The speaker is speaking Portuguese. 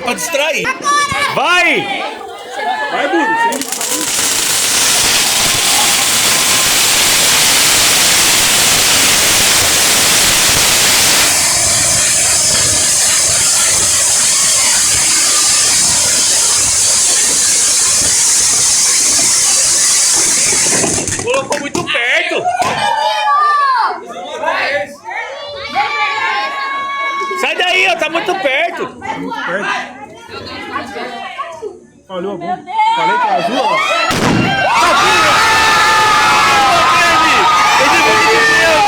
Pra distrair. Vai! Vai, burro. Colocou muito perto. Sai daí, ó, tá muito perto. Muito perto. Falhou a bomba. Falei que é azul, ó. Ele